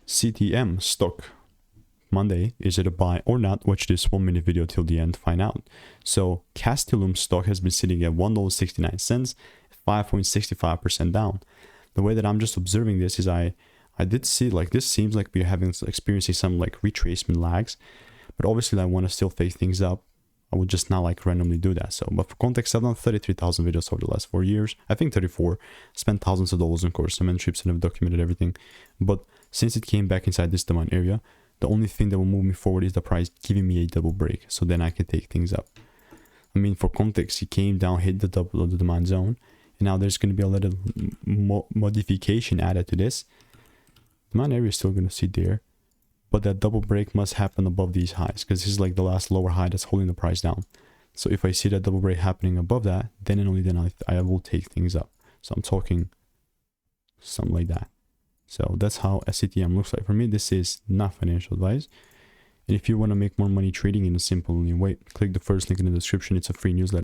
CTM Stock Monday. Is it a buy or not? Watch this 1 minute video till the end to find out. So Castellum stock has been sitting at $1.69, 5.65% down. The way that I'm just observing this is I did see like this seems like we're experiencing some like retracement lags, but obviously I want to still fake things up. I would just not like randomly do that. So, but for context, I've done 33,000 videos over the last 4 years. I think 34. Spent thousands of dollars on course mentorships and have documented everything. But since it came back inside this demand area, the only thing that will move me forward is the price giving me a double break. So then I can take things up. I mean, for context, it came down, hit the double of the demand zone. And now there's going to be a little modification added to this. Demand area is still going to sit there. But that double break must happen above these highs, because this is like the last lower high that's holding the price down. So if I see that double break happening above that, then and only then I will take things up. So I'm talking something like that. So that's how CTM looks like. For me, this is not financial advice. And if you want to make more money trading in a simple way, click the first link in the description. It's a free newsletter.